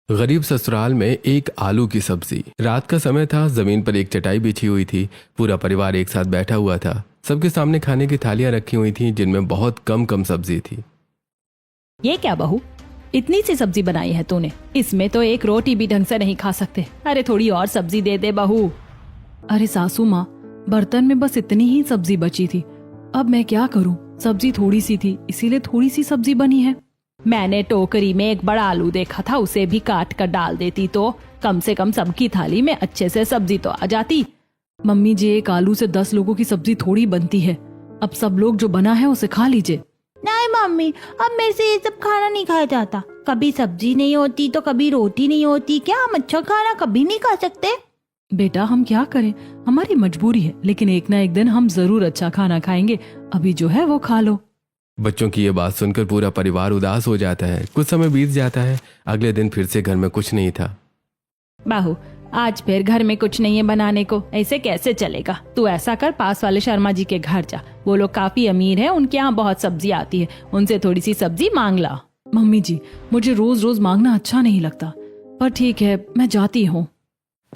गरीब ससुराल में एक आलू की सब्जी। रात का समय था, जमीन पर एक चटाई बिछी हुई थी। पूरा परिवार एक साथ बैठा हुआ था। सबके सामने खाने की थालियां रखी हुई थीं, जिनमें बहुत कम कम सब्जी थी। ये क्या बहू, इतनी सी सब्जी बनाई है तूने? इसमें तो एक रोटी भी ढंग से नहीं खा सकते। अरे थोड़ी और सब्जी दे दे बहू। अरे सासू माँ, बर्तन में बस इतनी ही सब्जी बची थी, अब मैं क्या करूँ? सब्जी थोड़ी सी थी, इसीलिए थोड़ी सी सब्जी बनी है। मैंने टोकरी में एक बड़ा आलू देखा था, उसे भी काट कर डाल देती तो कम से कम सबकी थाली में अच्छे से सब्जी तो आ जाती। मम्मी जी, एक आलू से 10 लोगों की सब्जी थोड़ी बनती है। अब सब लोग जो बना है उसे खा लीजिए। नहीं मम्मी, अब मेरे से ये सब खाना नहीं खाया जाता। कभी सब्जी नहीं होती तो कभी रोटी नहीं होती। क्या हम अच्छा खाना कभी नहीं खा सकते? बेटा, हम क्या करें, हमारी मजबूरी है, लेकिन एक ना एक दिन हम जरूर अच्छा खाना खाएंगे। अभी जो है वो खा लो। बच्चों की ये बात सुनकर पूरा परिवार उदास हो जाता है। कुछ समय बीत जाता है। अगले दिन फिर से घर में कुछ नहीं था। बाहू, आज फिर घर में कुछ नहीं है बनाने को, ऐसे कैसे चलेगा? तू ऐसा कर, पास वाले शर्मा जी के घर जा। वो लोग काफी अमीर हैं, उनके यहाँ बहुत सब्जी आती है, उनसे थोड़ी सी सब्जी मांग ला। मम्मी जी, मुझे रोज रोज मांगना अच्छा नहीं लगता, पर ठीक है, मैं जाती हूँ।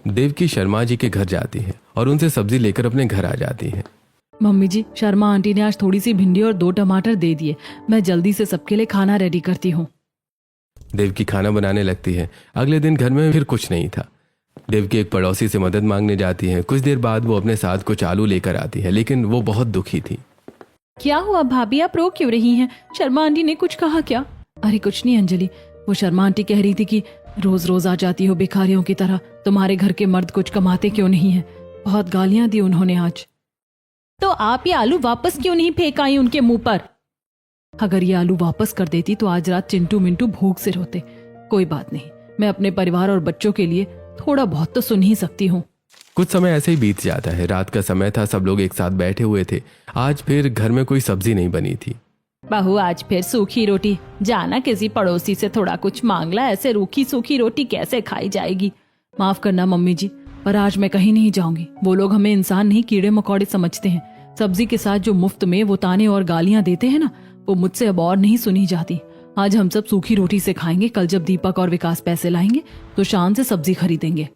देवकी शर्मा जी के घर जाती है और उनसे सब्जी लेकर अपने घर आ जाती है। मम्मी जी, शर्मा आंटी ने आज थोड़ी सी भिंडी और 2 टमाटर दे दिए। मैं जल्दी से सबके लिए खाना रेडी करती हूँ। देवकी खाना बनाने लगती है। अगले दिन घर में फिर कुछ नहीं था। देवकी एक पड़ोसी से मदद मांगने जाती है। कुछ देर बाद वो अपने साथ कुछ आलू लेकर आती है, लेकिन वो बहुत दुखी थी। क्या हुआ भाभी, आप रो क्यों रही हैं? शर्मा आंटी ने कुछ कहा क्या? अरे कुछ नहीं अंजलि, वो शर्मा आंटी कह रही थी कि रोज रोज आ जाती हो भिखारियों की तरह, तुम्हारे घर के मर्द कुछ कमाते क्यों नहीं है? बहुत गालियां दी उन्होंने आज। तो आप ये आलू वापस क्यों नहीं फेंक आई उनके मुंह पर? अगर ये आलू वापस कर देती तो आज रात चिंटू मिंटू भूख से रोते। कोई बात नहीं, मैं अपने परिवार और बच्चों के लिए थोड़ा बहुत तो सुन ही सकती हूँ। कुछ समय ऐसे ही बीत जाता है। रात का समय था, सब लोग एक साथ बैठे हुए थे। आज फिर घर में कोई सब्जी नहीं बनी थी। बहू, आज फिर सूखी रोटी। जाना किसी पड़ोसी से थोड़ा कुछ मांग ला, ऐसे रूखी सूखी रोटी कैसे खाई जाएगी? माफ करना मम्मी जी, पर आज मैं कहीं नहीं जाऊंगी। वो लोग हमें इंसान नहीं, कीड़े मकोड़े समझते हैं। सब्जी के साथ जो मुफ्त में वो ताने और गालियां देते हैं ना, वो मुझसे अब और नहीं सुनी जाती। आज हम सब सूखी रोटी से खाएंगे। कल जब दीपक और विकास पैसे लाएंगे तो शान से सब्जी खरीदेंगे।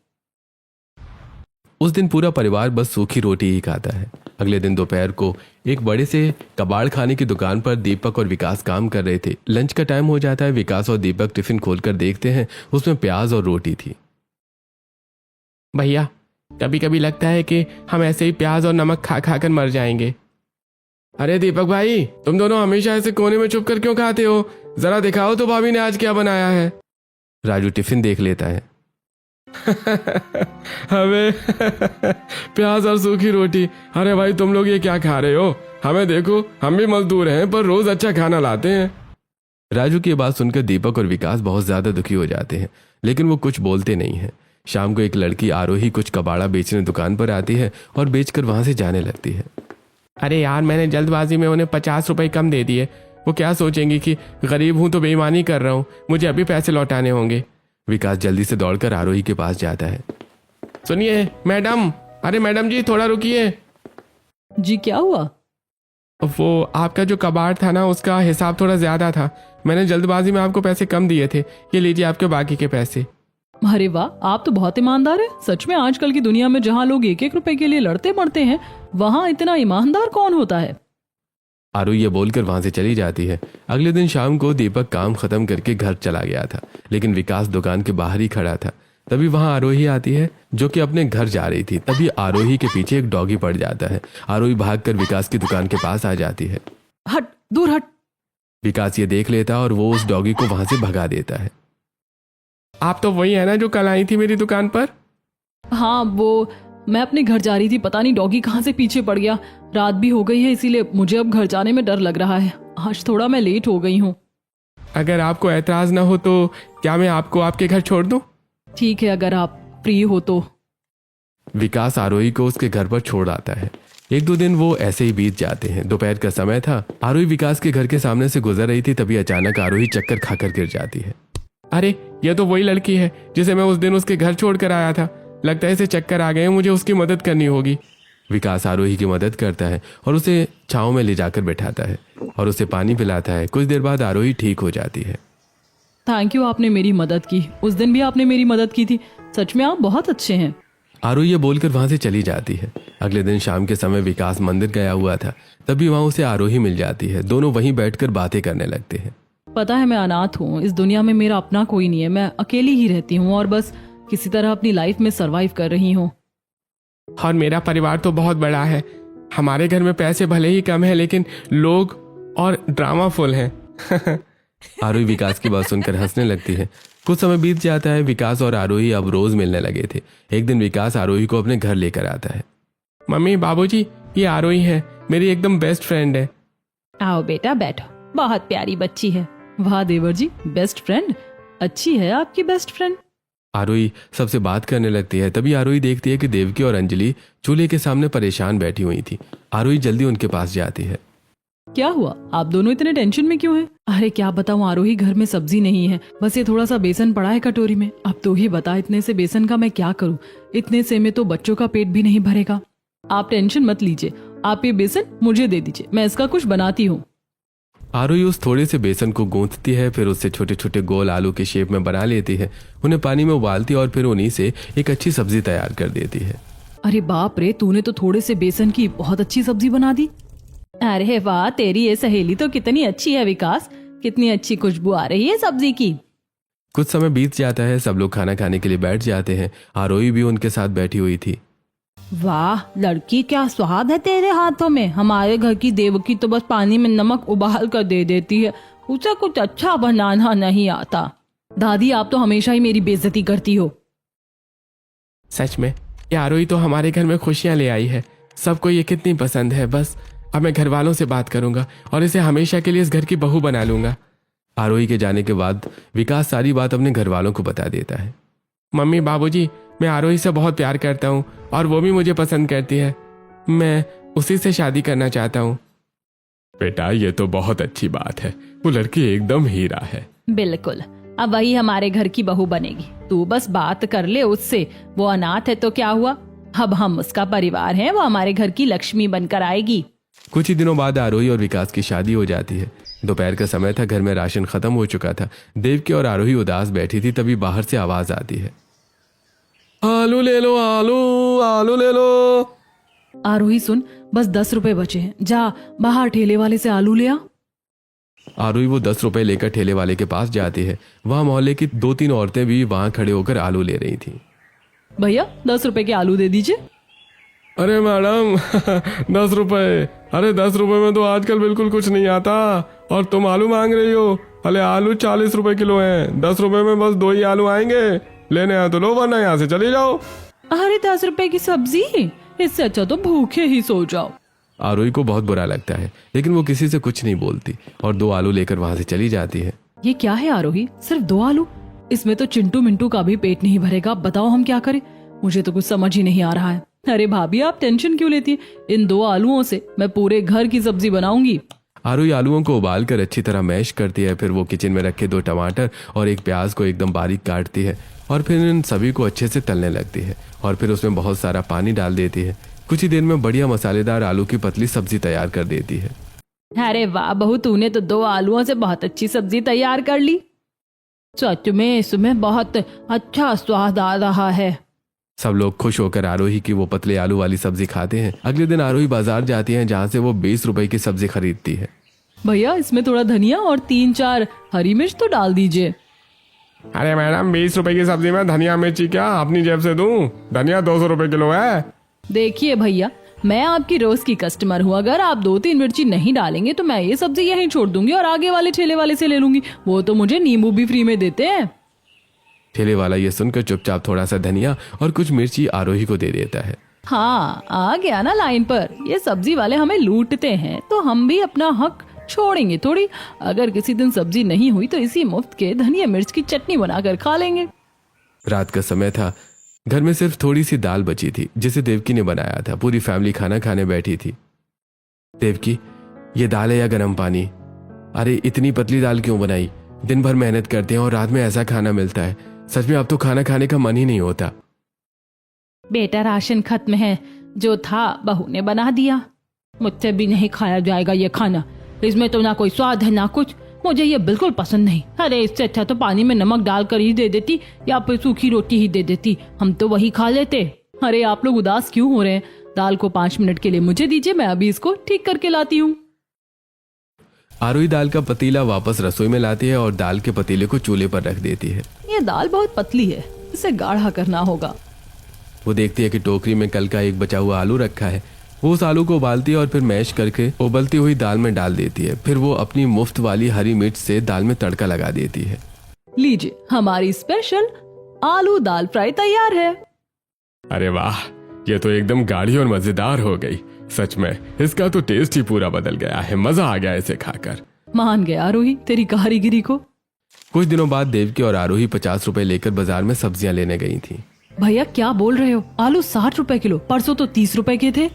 उस दिन पूरा परिवार बस सूखी रोटी ही खाता है। अगले दिन दोपहर को एक बड़े से कबाड़ खाने की दुकान पर दीपक और विकास काम कर रहे थे। लंच का टाइम हो जाता है। विकास और दीपक टिफिन खोलकर देखते हैं, उसमें प्याज और रोटी थी। भैया, कभी कभी लगता है कि हम ऐसे ही प्याज और नमक खा खा कर मर जाएंगे। अरे दीपक भाई, तुम दोनों हमेशा ऐसे कोने में छुप कर क्यों खाते हो? जरा दिखाओ तो भाभी ने आज क्या बनाया है। राजू टिफिन देख लेता है। हमें प्याज और सूखी रोटी। अरे भाई, तुम लोग ये क्या खा रहे हो? हमें देखो, हम भी मजदूर हैं पर रोज अच्छा खाना लाते हैं। राजू की बात सुनकर दीपक और विकास बहुत ज्यादा दुखी हो जाते हैं, लेकिन वो कुछ बोलते नहीं हैं। शाम को एक लड़की आरोही कुछ कबाड़ा बेचने दुकान पर आती है और बेचकर वहां से जाने लगती है। अरे यार, मैंने जल्दबाजी में उन्हें 50 रुपए कम दे दिए। वो क्या सोचेंगी कि गरीब हूं तो बेईमानी कर रहा हूं, मुझे अभी पैसे लौटाने होंगे। विकास जल्दी से दौड़कर आरोही के पास जाता है। सुनिए मैडम, अरे मैडम जी थोड़ा रुकिए। जी क्या हुआ? वो आपका जो कबाड़ था ना, उसका हिसाब थोड़ा ज्यादा था। मैंने जल्दबाजी में आपको पैसे कम दिए थे। ये लीजिए आपके बाकी के पैसे। अरे वाह, आप तो बहुत ईमानदार हैं। सच में आजकल की दुनिया में जहाँ लोग 1-1 रुपए के लिए लड़ते मरते हैं, वहाँ इतना ईमानदार कौन होता है? आरोही ये बोलकर वहां से चली जाती है। अगले दिन शाम को दीपक काम खत्म करके घर चला गया था, लेकिन विकास दुकान के बाहर ही खड़ा था। तभी वहां आरोही आती है, जो कि अपने घर जा रही थी। तभी आरोही के पीछे एक डॉगी पड़ जाता है। आरोही भागकर विकास की दुकान के पास आ जाती है। हट, दूर हट। विकास ये देख लेता और वो उस डॉगी को वहां से भगा देता है। आप तो वही है ना जो कल आई थी मेरी दुकान पर? हाँ, वो मैं अपने घर जा रही थी, पता नहीं डॉगी कहाँ से पीछे पड़ गया। रात भी हो गई है, इसीलिए मुझे अब घर जाने में डर लग रहा है। आज थोड़ा मैं लेट हो गई हूँ। अगर आपको ऐतराज ना हो तो क्या मैं आपको आपके घर छोड़ दूं? ठीक है, अगर आप फ्री हो तो। विकास आरोही को उसके घर पर छोड़ आता है। 1-2 दिन वो ऐसे ही बीत जाते हैं। दोपहर का समय था। आरोही विकास के घर के सामने से गुजर रही थी, तभी अचानक आरोही चक्कर खाकर गिर जाती है। अरे, ये तो वही लड़की है जिसे मैं उस दिन उसके घर छोड़ कर आया था। लगता है इसे चक्कर आ गए, मुझे उसकी मदद करनी होगी। विकास आरोही की मदद करता है और उसे छांव में ले जाकर बैठाता है और उसे पानी पिलाता है। कुछ देर बाद आरोही ठीक हो जाती है। थैंक यू, आपने मेरी मदद की। उस दिन भी आपने मेरी मदद की थी। सच में आप बहुत अच्छे हैं। आरू ये बोलकर वहां से चली जाती है। अगले दिन शाम के समय विकास मंदिर गया हुआ था, तभी वहां उसे आरोही मिल जाती है। दोनों वहीं बैठकर बातें करने लगते हैं। पता है मैं अनाथ हूँ, इस दुनिया में मेरा अपना कोई नहीं है, मैं अकेली ही रहती हूँ और बस किसी तरह अपनी लाइफ में सरवाइव कर रही हूँ। और मेरा परिवार तो बहुत बड़ा है। हमारे घर में पैसे भले ही कम है, लेकिन लोग और ड्रामा फुल हैं। आरोही विकास की बात सुनकर हंसने लगती है। कुछ समय बीत जाता है। विकास और आरोही अब रोज मिलने लगे थे। एक दिन विकास आरोही को अपने घर लेकर आता है। मम्मी, बाबूजी, ये आरोही है, मेरी एकदम बेस्ट फ्रेंड है। आओ बेटा बैठो, बहुत प्यारी बच्ची है। वाह देवर जी, बेस्ट फ्रेंड, अच्छी है आपकी बेस्ट फ्रेंड। आरोही सबसे बात करने लगती है। तभी आरोही देखती है कि देवकी और अंजलि चूल्हे के सामने परेशान बैठी हुई थी। आरोही जल्दी उनके पास जाती है। क्या हुआ, आप दोनों इतने टेंशन में क्यों हैं? अरे क्या बताऊं आरोही, घर में सब्जी नहीं है, बस ये थोड़ा सा बेसन पड़ा है कटोरी में। अब तो ही बता, इतने से बेसन का मैं क्या करूं? इतने से में तो बच्चों का पेट भी नहीं भरेगा। आप टेंशन मत लीजिए, आप ये बेसन मुझे दे दीजिए, मैं इसका कुछ बनाती हूँ। आरोही उस थोड़े से बेसन को गूंथती है, फिर उससे छोटे छोटे गोल आलू के शेप में बना लेती है। उन्हें पानी में उबालती है और फिर उन्हीं से एक अच्छी सब्जी तैयार कर देती है। अरे बाप रे, तूने तो थोड़े से बेसन की बहुत अच्छी सब्जी बना दी। अरे वाह, तेरी ये सहेली तो कितनी अच्छी है विकास, कितनी अच्छी खुशबू आ रही है सब्जी की। कुछ समय बीत जाता है। सब लोग खाना खाने के लिए बैठ जाते हैं। आरोही भी उनके साथ बैठी हुई थी। वाह लड़की, क्या स्वाद है तेरे हाथों में। हमारे घर की देवकी तो बस पानी में नमक उबाल कर दे देती है, उसे कुछ अच्छा बनाना नहीं आता। दादी, आप तो हमेशा ही मेरी बेइज्जती करती हो। सच में ये आरोही तो हमारे घर में खुशियां ले आई है। सबको ये कितनी पसंद है। बस अब मैं घर वालों से बात करूंगा और इसे हमेशा के लिए इस घर की बहू बना लूंगा। आरोही के जाने के बाद विकास सारी बात अपने घर वालों को बता देता है। मम्मी, बाबूजी, मैं आरोही से बहुत प्यार करता हूँ और वो भी मुझे पसंद करती है। मैं उसी से शादी करना चाहता हूँ। बेटा, ये तो बहुत अच्छी बात है। वो लड़की एकदम हीरा है। बिल्कुल, अब वही हमारे घर की बहू बनेगी। तू बस बात कर ले उससे। वो अनाथ है तो क्या हुआ, अब हम उसका परिवार हैं, वो हमारे घर की लक्ष्मी बनकर आएगी। कुछ ही दिनों बाद आरोही और विकास की शादी हो जाती है। दोपहर का समय था, घर में राशन खत्म हो चुका था। देवकी और आरोही उदास बैठी थी, तभी बाहर से आवाज आती है। आलू ले लो, आलू आलू ले लो। आरोही सुन, बस 10 रुपए बचे हैं, जा बाहर ठेले वाले से आलू ले आ। आरोही वो 10 रुपए लेकर ठेले वाले के पास जाती है। वहां मोहल्ले की 2-3 औरतें भी वहां खड़े होकर आलू ले रही थी। भैया 10 रुपए के आलू दे दीजिए। अरे मैडम 10 रुपए, अरे 10 रुपए में तो आजकल बिल्कुल कुछ नहीं आता और तुम आलू मांग रही हो। अरे आलू 40 रुपए किलो हैं, 10 रुपए में बस 2 ही आलू आएंगे। लेने आए तो लो, वरना यहाँ से चले जाओ। अरे 10 रुपए की सब्जी, इससे अच्छा तो भूखे ही सो जाओ। आरोही को बहुत बुरा लगता है, लेकिन वो किसी से कुछ नहीं बोलती और 2 आलू लेकर वहां से चली जाती है। ये क्या है आरोही, सिर्फ 2 आलू? इसमें तो चिंटू मिंटू का भी पेट नहीं भरेगा। बताओ हम क्या करें, मुझे तो कुछ समझ ही नहीं आ रहा है। अरे भाभी, आप टेंशन क्यों लेती है? इन 2 आलूओं से मैं पूरे घर की सब्जी बनाऊंगी। आरोही आलूओं को उबालकर अच्छी तरह मैश करती है। फिर वो किचन में रखे 2 टमाटर और 1 प्याज को एकदम बारीक काटती है और फिर इन सभी को अच्छे से तलने लगती है और फिर उसमें बहुत सारा पानी डाल देती है। कुछ ही देर में बढ़िया मसालेदार आलू की पतली सब्जी तैयार कर देती है। अरे वाह बहू, तूने तो 2 आलूओं से बहुत अच्छी सब्जी तैयार कर ली। सच में इसमें बहुत अच्छा स्वाद आ रहा है। सब लोग खुश होकर आरोही की वो पतले आलू वाली सब्जी खाते हैं। अगले दिन आरोही बाजार जाती है, जहाँ से वो 20 रुपए की सब्जी खरीदती है। भैया इसमें थोड़ा धनिया और 3-4 हरी मिर्च तो डाल दीजिए। अरे मैडम, 20 रुपए की सब्जी में धनिया मिर्ची क्या अपनी जेब से दूं? धनिया 200 रुपए किलो है। देखिए भैया, मैं आपकी रोज की कस्टमर हूँ। अगर आप 2-3 मिर्ची नहीं डालेंगे तो मैं ये सब्जी यहीं छोड़ दूंगी और आगे वाले ठेले वाले से ले लूंगी। वो तो मुझे नींबू भी फ्री में देते हैं। ठेले वाला ये सुनकर चुपचाप थोड़ा सा धनिया और कुछ मिर्ची आरोही को दे देता है। हाँ, आ गया ना लाइन पर। ये सब्जी वाले हमें लूटते हैं तो हम भी अपना हक छोड़ेंगे थोड़ी। अगर किसी दिन सब्जी नहीं हुई तो इसी मुफ्त के धनिया मिर्च की चटनी बनाकर खा लेंगे। रात का समय था। घर में सिर्फ थोड़ी सी दाल बची थी, जिसे देवकी ने बनाया था। पूरी फैमिली खाना खाने बैठी थी। देवकी, ये दाल है या गर्म पानी? अरे इतनी पतली दाल क्यों बनाई? दिन भर मेहनत करते हैं और रात में ऐसा खाना मिलता है। सच में अब तो खाना खाने का मन ही नहीं होता। बेटा राशन खत्म है, जो था बहू ने बना दिया। मुझसे भी नहीं खाया जाएगा ये खाना। इसमें तो ना कोई स्वाद है ना कुछ। मुझे ये बिल्कुल पसंद नहीं। अरे इससे अच्छा तो पानी में नमक डालकर ही दे देती या फिर सूखी रोटी ही दे देती, हम तो वही खा लेते। अरे आप लोग उदास क्यों हो रहे हैं? दाल को 5 मिनट के लिए मुझे दीजिए, मैं अभी इसको ठीक करके लाती हूँ। आरोही दाल का पतीला वापस रसोई में लाती है और दाल के पतीले को चूल्हे पर रख देती है। ये दाल बहुत पतली है, इसे गाढ़ा करना होगा। वो देखती है कि टोकरी में कल का एक बचा हुआ आलू रखा है। वो उस आलू को उबालती है और फिर मैश करके उबलती हुई दाल में डाल देती है। फिर वो अपनी मुफ्त वाली हरी मिर्च से दाल में तड़का लगा देती है। लीजिए, हमारी स्पेशल आलू दाल फ्राई तैयार है। अरे वाह, ये तो एकदम गाढ़ी और मजेदार हो गई। सच में इसका तो टेस्ट ही पूरा बदल गया है। मजा आ गया इसे खाकर। मान गया आरोही तेरी कारीगिरी को। कुछ दिनों बाद देवकी और आरोही 50 रुपए लेकर बाजार में सब्जियां लेने गई थी। भैया क्या बोल रहे हो? आलू 60 रुपए किलो, परसों तो 30 रुपए के थे।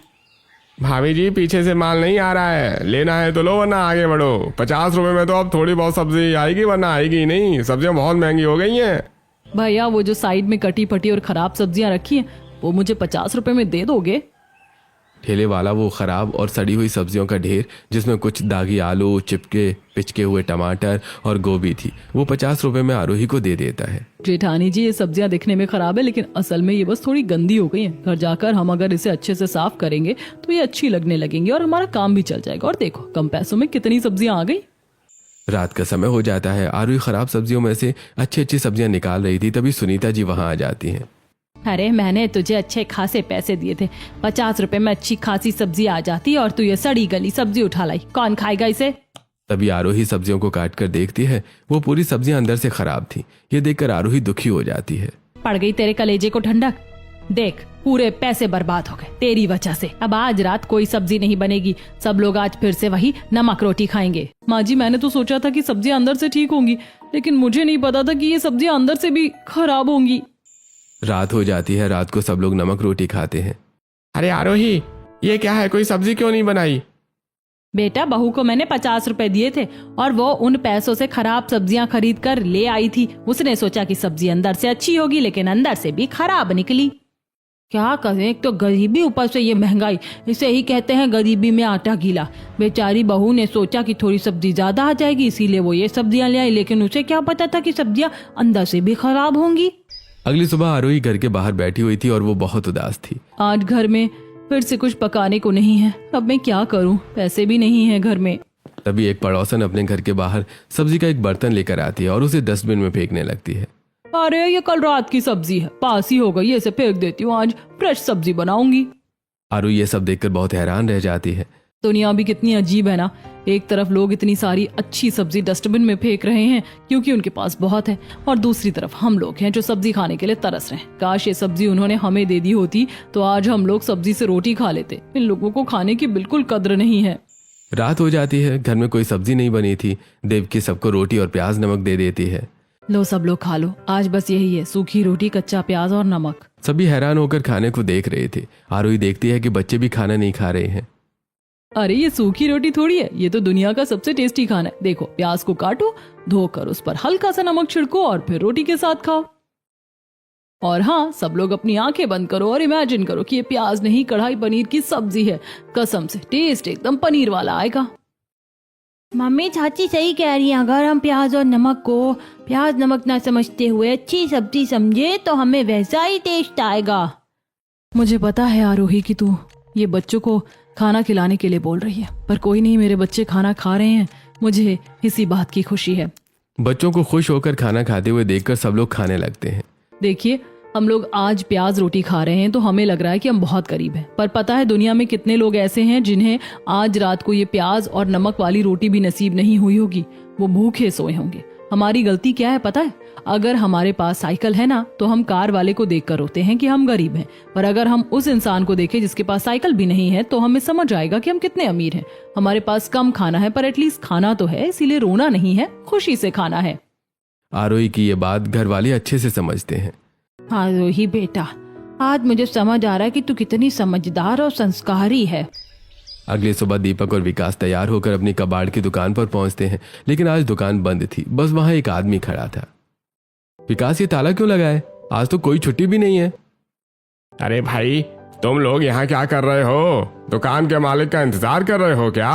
भाभी जी, पीछे से माल नहीं आ रहा है, लेना है तो लो वरना आगे बढ़ो। 50 रुपए में तो अब थोड़ी बहुत सब्जी आएगी, वरना आएगी नहीं। सब्जियां बहुत महंगी हो गई हैं। भैया वो जो साइड में कटी फटी और खराब सब्जियां रखी हैं, वो मुझे 50 रुपए में दे दोगे? ठेले वाला वो खराब और सड़ी हुई सब्जियों का ढेर, जिसमें कुछ दागी आलू, चिपके पिचके हुए टमाटर और गोभी थी, वो 50 रुपए में आरोही को दे देता है। जेठानी जी, ये सब्जियां दिखने में खराब है, लेकिन असल में ये बस थोड़ी गंदी हो गई हैं। घर जाकर हम अगर इसे अच्छे से साफ करेंगे तो ये अच्छी लगने लगेंगी और हमारा काम भी चल जाएगा। और देखो कम पैसों में कितनी सब्जियां आ गई। रात का समय हो जाता है। आरोही खराब सब्जियों में से अच्छी अच्छी सब्जियां निकाल रही थी, तभी सुनीता जी वहां आ जाती हैं। अरे मैंने तुझे अच्छे खासे पैसे दिए थे, 50 रुपए में अच्छी खासी सब्जी आ जाती और तू ये सड़ी गली सब्जी उठा लाई। कौन खाएगा इसे? तभी आरोही सब्जियों को काट कर देखती है, वो पूरी सब्जियां अंदर से खराब थी। ये देखकर आरोही दुखी हो जाती है। पड़ गई तेरे कलेजे को ठंडक। देख, पूरे पैसे बर्बाद हो गए तेरी वजह से। अब आज रात कोई सब्जी नहीं बनेगी, सब लोग आज फिर से वही नमक रोटी खाएंगे। माँ जी, मैंने तो सोचा था कि सब्जियां अंदर से ठीक होंगी, लेकिन मुझे नहीं पता था कि ये सब्जियां अंदर से भी खराब होंगी। रात हो जाती है। रात को सब लोग नमक रोटी खाते हैं। अरे आरोही, ये क्या है? कोई सब्जी क्यों नहीं बनाई? बेटा, बहू को मैंने 50 रुपए दिए थे और वो उन पैसों से खराब सब्जियां खरीद कर ले आई थी। उसने सोचा कि सब्जी अंदर से अच्छी होगी, लेकिन अंदर से भी खराब निकली। क्या करें, एक तो गरीबी, ऊपर से ये महंगाई। इसे ही कहते हैं गरीबी में आटा गीला। बेचारी बहू ने सोचा कि थोड़ी सब्जी ज्यादा आ जाएगी, इसीलिए वो ये सब्जियां ले आई, लेकिन उसे क्या पता था कि सब्जियां अंदर से भी खराब होंगी। अगली सुबह आरोही घर के बाहर बैठी हुई थी और वो बहुत उदास थी। आज घर में फिर से कुछ पकाने को नहीं है। अब मैं क्या करूं? पैसे भी नहीं है घर में। तभी एक पड़ोसन अपने घर के बाहर सब्जी का एक बर्तन लेकर आती है और उसे डस्टबिन में फेंकने लगती है। अरे ये कल रात की सब्जी है, पास ही हो गई, इसे फेंक देती हूँ, आज फ्रेश सब्जी बनाऊंगी। आरोही ये सब देखकर बहुत हैरान रह जाती है। दुनिया भी कितनी अजीब है ना। एक तरफ लोग इतनी सारी अच्छी सब्जी डस्टबिन में फेंक रहे हैं क्योंकि उनके पास बहुत है, और दूसरी तरफ हम लोग हैं जो सब्जी खाने के लिए तरस रहे हैं। काश ये सब्जी उन्होंने हमें दे दी होती तो आज हम लोग सब्जी से रोटी खा लेते। इन लोगों को खाने की बिल्कुल कद्र नहीं है। रात हो जाती है। घर में कोई सब्जी नहीं बनी थी। देवकी सबको रोटी और प्याज नमक दे देती है। लो सब लोग खा लो, आज बस यही है, सूखी रोटी, कच्चा प्याज और नमक। सभी हैरान होकर खाने को देख रहे थे। आरोही देखती है कि बच्चे भी खाना नहीं खा रहे हैं। अरे ये सूखी रोटी थोड़ी है, ये तो दुनिया का सबसे टेस्टी खाना है। देखो, प्याज को काटो, धोकर उस पर हल्का सा नमक छिड़को और फिर रोटी के साथ खाओ। और हाँ, सब लोग अपनी आंखें बंद करो और इमेजिन करो कि ये प्याज नहीं कढ़ाई पनीर की सब्जी है। कसम से टेस्ट एकदम पनीर वाला आएगा। मम्मी, चाची सही कह रही है। अगर हम प्याज और नमक को प्याज नमक ना समझते हुए अच्छी सब्जी समझे तो हमें वैसा ही टेस्ट आएगा। मुझे पता है आरोही कि तू ये बच्चों को खाना खिलाने के लिए बोल रही है, पर कोई नहीं, मेरे बच्चे खाना खा रहे हैं, मुझे इसी बात की खुशी है। बच्चों को खुश होकर खाना खाते हुए देखकर सब लोग खाने लगते हैं। देखिए, हम लोग आज प्याज रोटी खा रहे हैं तो हमें लग रहा है कि हम बहुत करीब हैं, पर पता है दुनिया में कितने लोग ऐसे हैं जिन्हें आज रात को ये प्याज और नमक वाली रोटी भी नसीब नहीं हुई होगी। वो भूखे सोए होंगे। हमारी गलती क्या है पता है? अगर हमारे पास साइकिल है ना, तो हम कार वाले को देखकर रोते हैं कि हम गरीब हैं, पर अगर हम उस इंसान को देखें जिसके पास साइकिल भी नहीं है तो हमें समझ आएगा कि हम कितने अमीर हैं। हमारे पास कम खाना है पर एटलीस्ट खाना तो है, इसीलिए रोना नहीं है, खुशी से खाना है। आरोही की ये बात घर वाले अच्छे से समझते हैं। आरोही बेटा, आज मुझे समझ आ रहा है कि तू कितनी समझदार और संस्कारी है। अगली सुबह दीपक और विकास तैयार होकर अपनी कबाड़ की दुकान पर पहुंचते हैं, लेकिन आज दुकान बंद थी। बस वहां एक आदमी खड़ा था। विकास, ये ताला क्यों लगा है? आज तो कोई छुट्टी भी नहीं है। अरे भाई, तुम लोग यहाँ क्या कर रहे हो? दुकान के मालिक का इंतजार कर रहे हो क्या?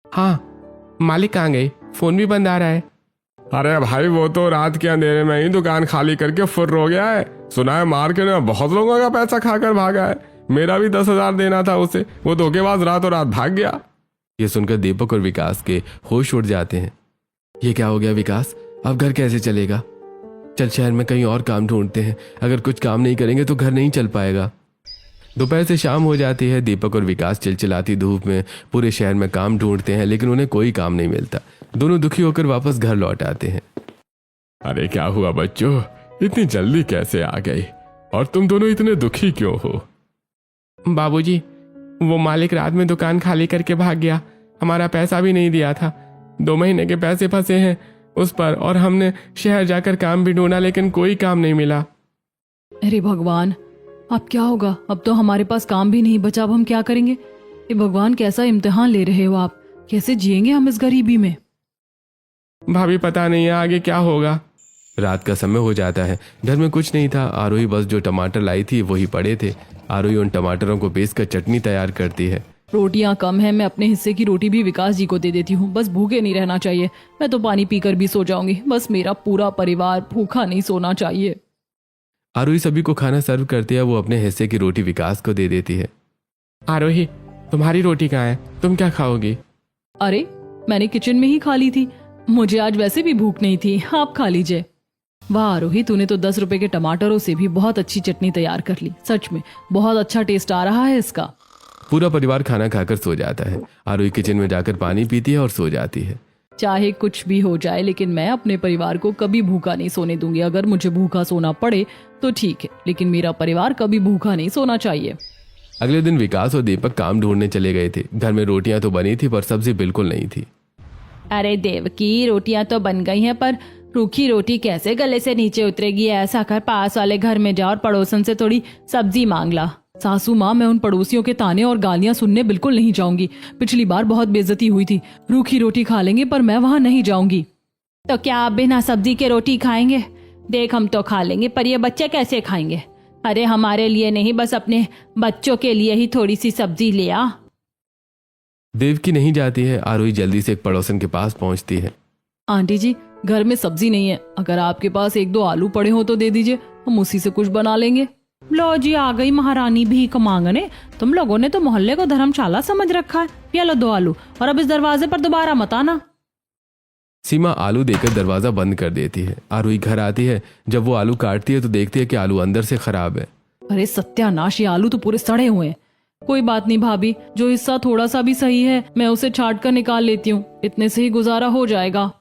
हाँ, मालिक कहाँ गए? फोन भी बंद आ रहा है। अरे भाई वो तो रात के अंधेरे में ही दुकान खाली करके फुर्र हो गया है। सुना है मार्केट में बहुत लोगों का पैसा खाकर भागा है। मेरा भी 10,000 देना था उसे, वो धोखेबाज रातों रात भाग गया। ये सुनकर दीपक और विकास के होश उड़ जाते हैं। ये क्या हो गया विकास, अब घर कैसे चलेगा? चल शहर में कहीं और काम ढूंढते हैं, अगर कुछ काम नहीं करेंगे तो घर नहीं चल पाएगा। दोपहर से शाम हो जाती है। दीपक और विकास चिलचिलाती धूप में पूरे शहर में काम ढूंढते हैं, लेकिन उन्हें कोई काम नहीं मिलता। दोनों दुखी होकर वापस घर लौट आते हैं। अरे क्या हुआ बच्चों, इतनी जल्दी कैसे आ गई? और तुम दोनों इतने दुखी क्यों हो? बाबूजी, वो मालिक रात में दुकान खाली करके भाग गया। हमारा पैसा भी नहीं दिया था। 2 महीने के पैसे फंसे हैं उस पर, और हमने शहर जाकर काम भी ढूंढा लेकिन कोई काम नहीं मिला। अरे भगवान, अब क्या होगा? अब तो हमारे पास काम भी नहीं बचा, अब हम क्या करेंगे? ये भगवान, कैसा इम्तिहान ले रहे हो आप? कैसे जिएंगे हम इस गरीबी में? भाभी पता नहीं है आगे क्या होगा। रात का समय हो जाता है। घर में कुछ नहीं था। आरोही बस जो टमाटर लाई थी वही पड़े थे। आरोही उन टमाटरों को पीसकर चटनी तैयार करती है। रोटियां कम है, मैं अपने हिस्से की रोटी भी विकास जी को दे देती हूँ। बस भूखे नहीं रहना चाहिए। मैं तो पानी पीकर भी सो जाऊंगी। बस मेरा पूरा परिवार भूखा नहीं सोना चाहिए। आरोही सभी को खाना सर्व करती है। वो अपने हिस्से की रोटी विकास को दे देती है। आरोही, तुम्हारी रोटी कहाँ है? तुम क्या खाओगी? अरे, मैंने किचन में ही खा ली थी। मुझे आज वैसे भी भूख नहीं थी, आप खा लीजिए। वाह आरोही, तूने तो 10 रुपए के टमाटरों से भी बहुत अच्छी चटनी तैयार कर ली। सच में बहुत अच्छा टेस्ट आ रहा है इसका। पूरा परिवार खाना खाकर सो जाता है। आरोही किचन में जाकर पानी पीती है और सो जाती है। चाहे कुछ भी हो जाए, लेकिन मैं अपने परिवार को कभी भूखा नहीं सोने दूंगी। अगर मुझे भूखा सोना पड़े तो ठीक है, लेकिन मेरा परिवार कभी भूखा नहीं सोना चाहिए। अगले दिन विकास और दीपक काम ढूंढने चले गए थे। घर में रोटियां तो बनी थी पर सब्जी बिल्कुल नहीं थी। अरे देवकी, रोटियां तो बन गई हैं, पर रूखी रोटी कैसे गले से नीचे उतरेगी? ऐसा कर, पास वाले घर में जा और पड़ोसन से थोड़ी सब्जी मांग ला। सासू माँ, मैं उन पड़ोसियों के ताने और गालियां सुनने बिल्कुल नहीं जाऊंगी। पिछली बार बहुत बेइज्जती हुई थी। रूखी रोटी खा लेंगे पर मैं वहां नहीं जाऊंगी। तो क्या आप बिना सब्जी के रोटी खाएंगे? देख, हम तो खा लेंगे, पर ये बच्चे कैसे खाएंगे? अरे हमारे लिए नहीं, बस अपने बच्चों के लिए ही थोड़ी सी सब्जी ले आ। देवकी नहीं जाती है। आरोही जल्दी से एक पड़ोसन के पास पहुंचती है। आंटी जी, घर में सब्जी नहीं है। अगर आपके पास 1-2 आलू पड़े हो तो दे दीजिए, हम उसी से कुछ बना लेंगे। लो जी, आ गई महारानी भीख मांगने। तुम लोगों ने तो मोहल्ले को धर्मशाला समझ रखा है। ये लो 2 आलू, और अब इस दरवाजे पर दोबारा मत आना। सीमा आलू देकर दरवाजा बंद कर देती है। आरोही घर आती है। जब वो आलू काटती है तो देखती है कि आलू अंदर से खराब है। अरे सत्यानाश, ये आलू तो पूरे सड़े हुए हैं। कोई बात नहीं भाभी, जो हिस्सा थोड़ा सा भी सही है मैं उसे छाट कर निकाल लेती हूँ। इतने से ही गुजारा हो जाएगा।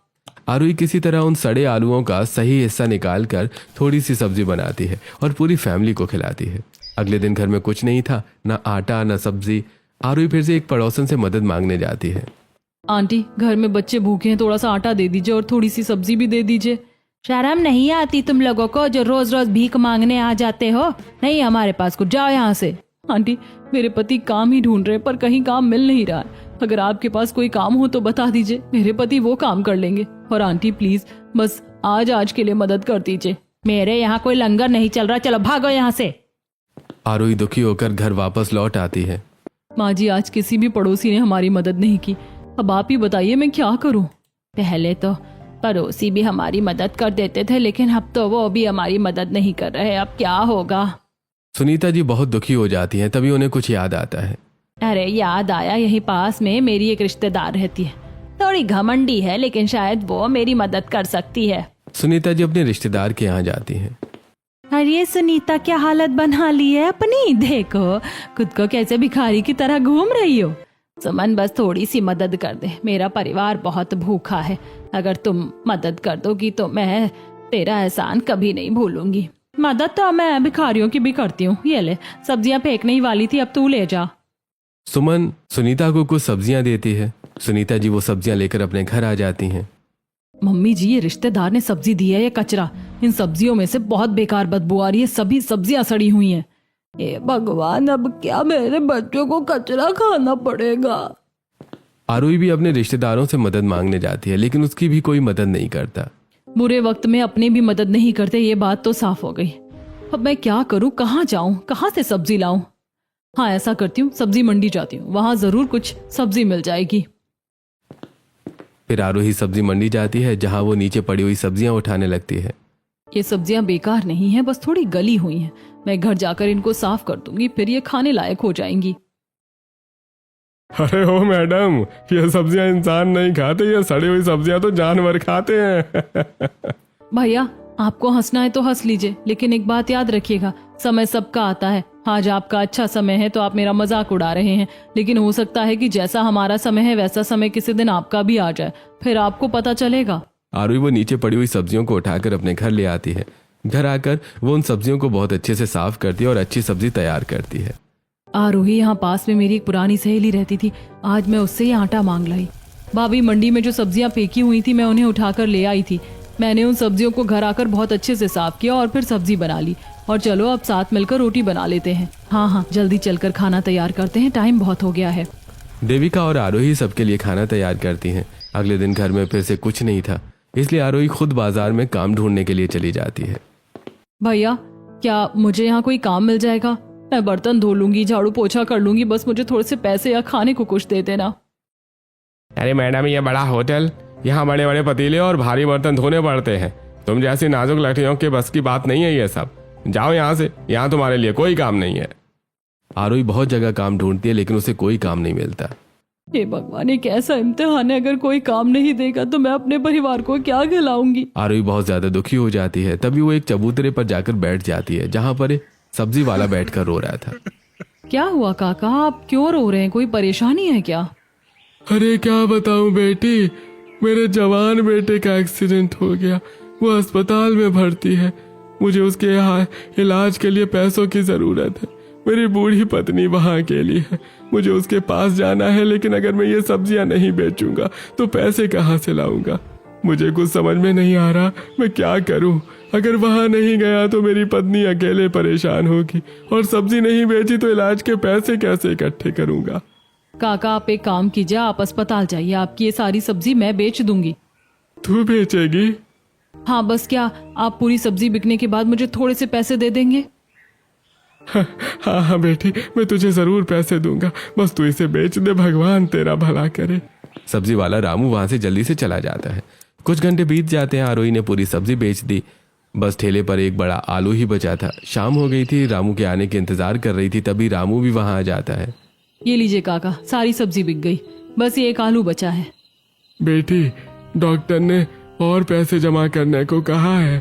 आरोही किसी तरह उन सड़े आलूओं का सही हिस्सा निकाल कर थोड़ी सी सब्जी बनाती है और पूरी फैमिली को खिलाती है। अगले दिन घर में कुछ नहीं था, ना आटा ना सब्जी। आरोही फिर से एक पड़ोसन से मदद मांगने जाती है। आंटी, घर में बच्चे भूखे हैं, थोड़ा सा आटा दे दीजिए और थोड़ी सी सब्जी भी दे दीजिए। शर्म नहीं आती तुम लोगों को, जो रोज रोज भीख मांगने आ जाते हो? नहीं हमारे पास कुछ, जाओ यहाँ से। आंटी, मेरे पति काम ही ढूंढ रहे पर कहीं काम मिल नहीं रहा है। अगर आपके पास कोई काम हो तो बता दीजिए, मेरे पति वो काम कर लेंगे। और आंटी प्लीज, बस आज के लिए मदद कर दीजिए। मेरे यहाँ कोई लंगर नहीं चल रहा, चलो भागो यहाँ से। आरोही दुखी होकर घर वापस लौट आती है। माँ जी, आज किसी भी पड़ोसी ने हमारी मदद नहीं की। अब आप ही बताइए मैं क्या करूँ? पहले तो पड़ोसी भी हमारी मदद कर देते थे, लेकिन अब तो वो भी हमारी मदद नहीं कर रहे। अब क्या होगा? सुनीता जी बहुत दुखी हो जाती हैं। तभी उन्हें कुछ याद आता है। अरे याद आया, यहीं पास में मेरी एक रिश्तेदार रहती है। थोड़ी घमंडी है, लेकिन शायद वो मेरी मदद कर सकती है। सुनीता जी अपने रिश्तेदार के यहाँ जाती हैं। अरे सुनीता, क्या हालत बना ली है अपनी? देखो खुद को कैसे भिखारी की तरह घूम रही हो। सुमन, बस थोड़ी सी मदद कर दे, मेरा परिवार बहुत भूखा है। अगर तुम मदद कर दोगी तो मैं तेरा एहसान कभी नहीं भूलूंगी। मदद तो मैं भिखारियों की भी करती हूँ। ये ले, सब्जियां फेंकने ही वाली थी, अब तू ले जा। सुमन सुनीता को कुछ सब्जियां देती है। सुनीता जी वो सब्जियां लेकर अपने घर आ जाती हैं। मम्मी जी, ये रिश्तेदार ने सब्जी दी है, ये कचरा। इन सब्जियों में से बहुत बेकार बदबू आ रही है। सभी सब्जियां सड़ी हुई हैं। ए भगवान, अब क्या मेरे बच्चों को कचरा खाना पड़ेगा? आरोही भी अपने रिश्तेदारों से मदद मांगने जाती है, लेकिन उसकी भी कोई मदद नहीं करता। बुरे वक्त में अपने भी मदद नहीं करते, ये बात तो साफ हो गई। अब मैं क्या करूं? कहाँ जाऊं? कहाँ से सब्जी लाऊं? हाँ, ऐसा करती हूँ, सब्जी मंडी जाती हूँ, वहां जरूर कुछ सब्जी मिल जाएगी। फिर आरोही सब्जी मंडी जाती है, जहां वो नीचे पड़ी हुई सब्जियां उठाने लगती है। ये सब्जियां बेकार नहीं है, बस थोड़ी गली हुई हैं। मैं घर जाकर इनको साफ कर दूंगी, फिर ये खाने लायक हो जाएंगी। अरे ओ मैडम, ये सब्जियां इंसान नहीं खाते, ये सड़ी हुई सब्जियां तो जानवर खाते हैं। भैया, आपको हंसना है तो हंस लीजिए, लेकिन एक बात याद रखिएगा, समय सबका आता है। आज आपका अच्छा समय है तो आप मेरा मजाक उड़ा रहे हैं, लेकिन हो सकता है कि जैसा हमारा समय है वैसा समय किसी दिन आपका भी आ जाए, फिर आपको पता चलेगा। आरोही वो नीचे पड़ी हुई सब्जियों को उठाकर अपने घर ले आती है। घर आकर वो उन सब्जियों को बहुत अच्छे से साफ करती है और अच्छी सब्जी तैयार करती है। आरोही, यहाँ पास में मेरी एक पुरानी सहेली रहती थी, आज मैं उससे ही आटा मांग लाई। भाभी, मंडी में जो सब्जियां फेंकी हुई थी मैं उन्हें उठाकर ले आई थी। मैंने उन सब्जियों को घर आकर बहुत अच्छे से साफ किया और फिर सब्जी बना ली। और चलो अब साथ मिलकर रोटी बना लेते हैं। हाँ, जल्दी चलकर खाना तैयार करते हैं, टाइम बहुत हो गया है। देविका और आरोही सबके लिए खाना तैयार करती हैं। अगले दिन घर में फिर से कुछ नहीं था, इसलिए आरोही खुद बाजार में काम ढूंढने के लिए चली जाती है। भैया, क्या मुझे यहाँ कोई काम मिल जाएगा? मैं बर्तन धो लूंगी, झाड़ू पोछा कर लूंगी, बस मुझे थोड़े से पैसे या खाने को कुछ दे देना। अरे मैडम, ये बड़ा होटल, यहाँ बड़े बड़े पतीले और भारी बर्तन धोने पड़ते हैं। तुम जैसी नाजुक लड़कियों के बस की बात नहीं है ये सब। जाओ यहाँ से, यहाँ तुम्हारे लिए कोई काम नहीं है। आरोही बहुत जगह काम ढूंढती है, लेकिन उसे कोई काम नहीं मिलता। हे भगवान, ये कैसा इम्तिहान है, अगर कोई काम नहीं देगा तो मैं अपने परिवार को क्या खिलाऊंगी। आरोही बहुत ज्यादा दुखी हो जाती है। तभी वो एक चबूतरे पर जाकर बैठ जाती है, जहां पर एक सब्जी वाला बैठकर रो रहा था। क्या हुआ काका, आप क्यों रो रहे हैं? कोई परेशानी है क्या? अरे क्या बताऊं बेटी, मेरे जवान बेटे का एक्सीडेंट हो गया, वो अस्पताल में भर्ती है। मुझे उसके यहाँ इलाज के लिए पैसों की जरूरत है। मेरी बूढ़ी पत्नी वहाँ अकेली है, मुझे उसके पास जाना है, लेकिन अगर मैं ये सब्जियां नहीं बेचूंगा तो पैसे कहाँ से लाऊंगा? मुझे कुछ समझ में नहीं आ रहा मैं क्या करूं। अगर वहां नहीं गया तो मेरी पत्नी अकेले परेशान होगी, और सब्जी नहीं बेची तो इलाज के पैसे कैसे इकट्ठे करूंगा? काका, आप एक काम कीजिए, आप अस्पताल जाइए, आपकी ये सारी सब्जी मैं बेच दूंगी। तू बेचेगी? हाँ, बस क्या आप पूरी सब्जी बिकने के बाद मुझे थोड़े से पैसे दे देंगे? हाँ बेटी, मैं तुझे जरूर पैसे दूंगा, बस तू इसे बेच दे, भगवान तेरा भला करे। सब्जी वाला रामू वहां से जल्दी से चला जाता है। कुछ घंटे बीत जाते हैं। आरोही ने पूरी सब्जी बेच दी, बस ठेले पर एक बड़ा आलू ही बचा था। शाम हो गई थी, रामू के आने के इंतजार कर रही थी, तभी रामू भी वहां आ जाता है। ये लीजिए काका, सारी सब्जी बिक गई, बस ये एक आलू बचा है। बेटी, डॉक्टर ने और पैसे जमा करने को कहा है।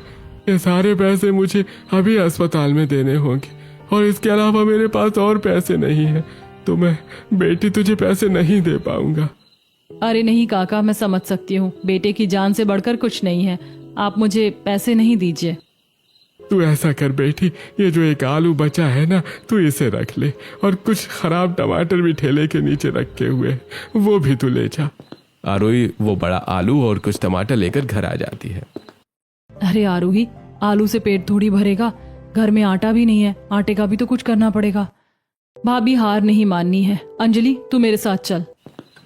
ये सारे पैसे मुझे अभी अस्पताल में देने होंगे, और इसके अलावा मेरे पास और पैसे नहीं है, तो मैं बेटी तुझे पैसे नहीं दे पाऊंगा। अरे नहीं काका, मैं समझ सकती हूँ, बेटे की जान से बढ़कर कुछ नहीं है, आप मुझे पैसे नहीं दीजिए। तू ऐसा कर बेटी, ये जो एक आलू बचा है ना, तू इसे रख ले, और कुछ खराब टमाटर भी ठेले के नीचे रखे हुए, वो भी तू ले जा। आरोही वो बड़ा आलू और कुछ टमाटर लेकर घर आ जाती है। अरे आरोही, आलू से पेट थोड़ी भरेगा, घर में आटा भी नहीं है, आटे का भी तो कुछ करना पड़ेगा। भाभी, हार नहीं माननी है। अंजलि, तू मेरे साथ चल।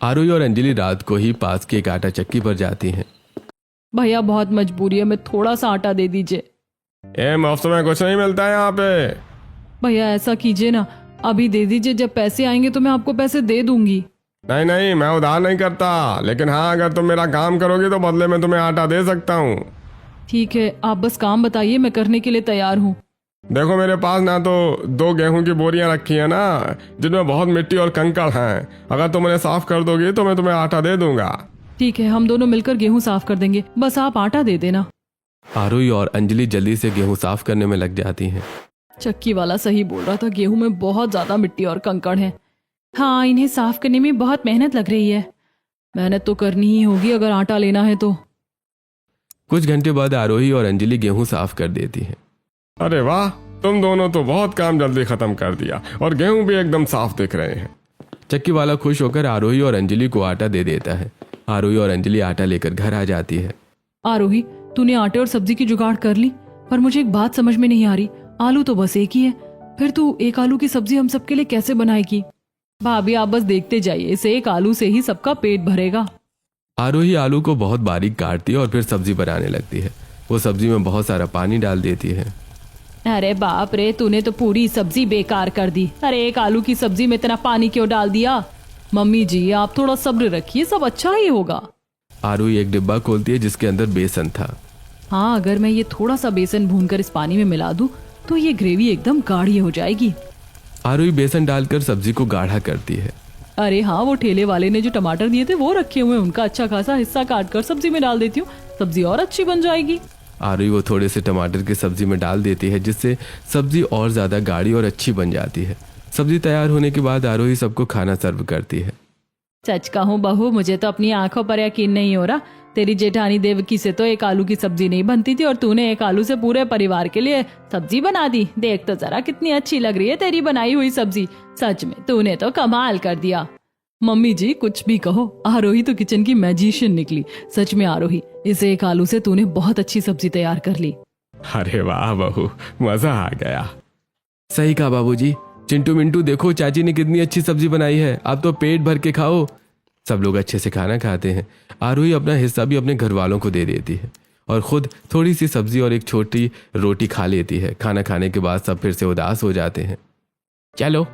आरोही और अंजलि रात को ही पास की एक आटा चक्की पर जाती हैं। भैया, बहुत मजबूरी है, मैं थोड़ा सा आटा दे दीजिए। मुफ्त में कुछ नहीं मिलता है यहाँ पे। भैया ऐसा कीजिए ना, अभी दे दीजिए, जब पैसे आएंगे तो मैं आपको पैसे दे दूंगी। नहीं नहीं, मैं उधार नहीं करता, लेकिन हाँ, अगर तुम मेरा काम करोगे तो बदले में तुम्हें आटा दे सकता हूँ। ठीक है, आप बस काम बताइए, मैं करने के लिए तैयार हूँ। देखो, मेरे पास ना तो 2 गेहूं की बोरियां रखी है ना, जिनमें बहुत मिट्टी और कंकड़ हैं। अगर तुम उन्हें साफ कर दोगे तो मैं तुम्हें आटा दे दूंगा। ठीक है, हम दोनों मिलकर गेहूं साफ कर देंगे, बस आप आटा दे देना। आरोही और अंजलि जल्दी से गेहूं साफ करने में लग जाती हैं। चक्की वाला सही बोल रहा था, गेहूं में बहुत ज्यादा मिट्टी और कंकड़ है। हाँ, इन्हें साफ करने में बहुत मेहनत लग रही है। मेहनत तो करनी ही होगी अगर आटा लेना है तो। कुछ घंटे बाद आरोही और अंजलि गेहूं साफ कर देती हैं। अरे वाह, तुम दोनों तो बहुत काम जल्दी खत्म कर दिया, और गेहूं भी एकदम साफ दिख रहे हैं। चक्की वाला खुश होकर आरोही और अंजलि को आटा दे देता है। आरोही और अंजलि आटा लेकर घर आ जाती है। आरोही, तूने आटे और सब्जी की जुगाड़ कर ली, पर मुझे एक बात समझ में नहीं आ रही, आलू तो बस एक ही है, फिर तू एक आलू की सब्जी हम सबके लिए कैसे बनाएगी? भाभी, आप बस देखते जाइए, इसे एक आलू से ही सबका पेट भरेगा। आरोही आलू को बहुत बारीक काटती है और फिर सब्जी बनाने लगती है। वो सब्जी में बहुत सारा पानी डाल देती है। अरे बाप रे, तूने तो पूरी सब्जी बेकार कर दी। अरे एक आलू की सब्जी में इतना पानी क्यों डाल दिया? मम्मी जी, आप थोड़ा सब्र रखिए, सब अच्छा ही होगा। आरोही एक डिब्बा खोलती है जिसके अंदर बेसन था। हाँ, अगर मैं ये थोड़ा सा बेसन भूनकर इस पानी में मिला दूं तो ये ग्रेवी एकदम गाढ़ी हो जाएगी। आरोही बेसन डालकर सब्जी को गाढ़ा करती है। अरे हाँ, वो ठेले वाले ने जो टमाटर दिए थे वो रखे हुए हैं, उनका अच्छा खासा हिस्सा काट कर सब्जी में डाल देती हूँ, सब्जी और अच्छी बन जाएगी। आरोही वो थोड़े से टमाटर की सब्जी में डाल देती है जिससे सब्जी और ज्यादा गाढ़ी और अच्छी बन जाती है। सब्जी तैयार होने के बाद आरोही सबको खाना सर्व करती है। सच कहूँ बहू, मुझे तो अपनी आंखों पर यकीन नहीं हो रहा। तेरी जेठानी देवकी से तो एक आलू की सब्जी नहीं बनती थी और तूने एक आलू से पूरे परिवार के लिए सब्जी बना दी। देख तो जरा कितनी अच्छी लग रही है तेरी बनाई हुई सब्जी। सच में तूने तो कमाल कर दिया। मम्मी जी कुछ भी कहो, आरोही तो किचन की मैजिशियन निकली। सच में आरोही, इस एक आलू से तूने बहुत अच्छी सब्जी तैयार कर ली। अरे वाह बहू, मजा आ गया। सही कहा बाबूजी। चिंटू मिंटू देखो चाची ने कितनी अच्छी सब्जी बनाई है, आप तो पेट भर के खाओ। सब लोग अच्छे से खाना खाते हैं। आरोही अपना हिस्सा भी अपने घर वालों को दे देती है और खुद थोड़ी सी सब्जी और एक छोटी रोटी खा लेती है। खाना खाने के बाद सब फिर से उदास हो जाते हैं। चलो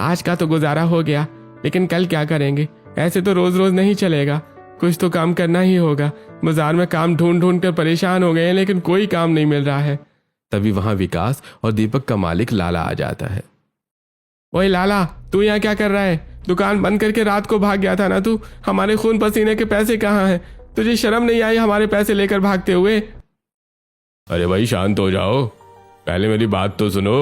आज का तो गुजारा हो गया, लेकिन कल क्या करेंगे? ऐसे तो रोज रोज नहीं चलेगा, कुछ तो काम करना ही होगा। बाजार में काम ढूंढ ढूंढ कर परेशान हो गए हैं, लेकिन कोई काम नहीं मिल रहा है। तभी वहां विकास और दीपक का मालिक लाला आ जाता है। ओए लाला, तू यहाँ क्या कर रहा है? दुकान बंद करके रात को भाग गया था ना तू? हमारे खून पसीने के पैसे कहाँ हैं? तुझे शर्म नहीं आई हमारे पैसे लेकर भागते हुए? अरे भाई शांत हो जाओ, पहले मेरी बात तो सुनो।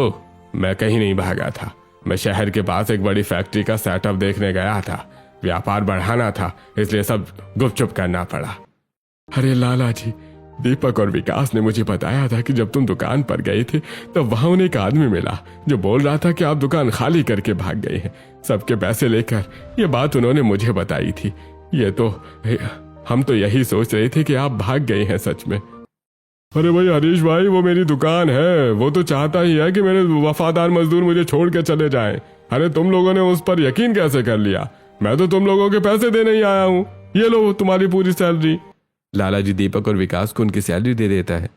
मैं कहीं नहीं भागा था, मैं शहर के पास एक बड़ी फैक्ट्री का सेटअप देखने गया था। व्यापार बढ़ाना था, इसलिए सब गुपचुप करना पड़ा। अरे लाला जी, दीपक और विकास ने मुझे बताया था कि जब तुम दुकान पर गए थे तब वहां उन्हें एक आदमी मिला जो बोल रहा था कि आप दुकान खाली करके भाग गए हैं सबके पैसे लेकर। ये बात उन्होंने मुझे बताई थी। हम तो यही सोच रहे थे कि आप भाग गए हैं सच में। अरे भाई हरीश भाई, वो मेरी दुकान है, वो तो चाहता ही है कि मेरे वफादार मजदूर मुझे छोड़ के चले जाएं। अरे तुम लोगों ने उस पर यकीन कैसे कर लिया? मैं तो तुम लोगों के पैसे देने ही आया हूँ। ये लो तुम्हारी पूरी सैलरी। लाला जी दीपक और विकास को उनकी सैलरी दे देता है।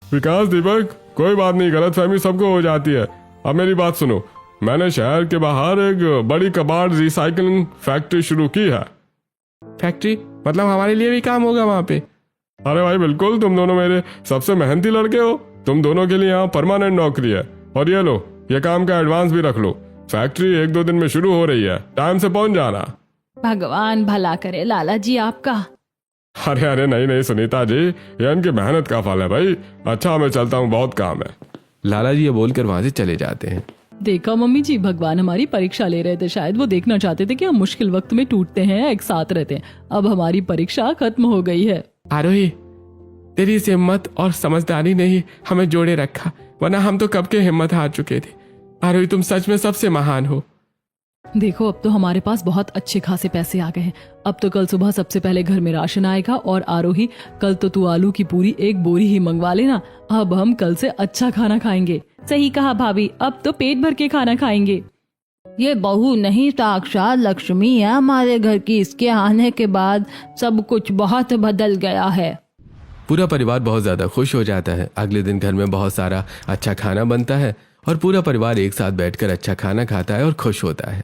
विकास दीपक, कोई बात नहीं, गलतफहमी सबको हो जाती है। अब मेरी बात सुनो, मैंने शहर के बाहर एक बड़ी कबाड़ रिसाइकलिंग फैक्ट्री शुरू की है। फैक्ट्री मतलब हमारे लिए भी काम होगा वहां पे? अरे भाई बिल्कुल, तुम दोनों मेरे सबसे मेहनती लड़के हो, तुम दोनों के लिए यहाँ परमानेंट नौकरी है। और ये लो, ये काम का एडवांस भी रख लो। फैक्ट्री 1-2 दिन में शुरू हो रही है, टाइम से पहुंच जाना। भगवान भला करे लाला जी आपका। अरे अरे नहीं सुनीता जी, ये इनकी मेहनत का फल है भाई। अच्छा मैं चलता हूँ, बहुत काम है। लाला जी ये बोलकर वहां से चले जाते हैं। देखा मम्मी जी, भगवान हमारी परीक्षा ले रहे थे। शायद वो देखना चाहते थे कि हम मुश्किल वक्त में टूटते हैं या एक साथ रहते हैं। अब हमारी परीक्षा खत्म हो गई है। आरोही, तेरी इस हिम्मत और समझदारी ने ही हमें जोड़े रखा, वरना हम तो कब के हिम्मत हार चुके थे। आरोही तुम सच में सबसे महान हो। देखो अब तो हमारे पास बहुत अच्छे खासे पैसे आ गए हैं। अब तो कल सुबह सबसे पहले घर में राशन आएगा। और आरोही, कल तो तू आलू की पूरी 1 बोरी ही मंगवा लेना। अब हम कल से अच्छा खाना खाएंगे। सही कहा भाभी, अब तो पेट भर के खाना खाएंगे। ये बहू नहीं, साक्षात लक्ष्मी है हमारे घर की। इसके आने के बाद सब कुछ बहुत बदल गया है। पूरा परिवार बहुत ज्यादा खुश हो जाता है। अगले दिन घर में बहुत सारा अच्छा खाना बनता है और पूरा परिवार एक साथ बैठकर अच्छा खाना खाता है और खुश होता है।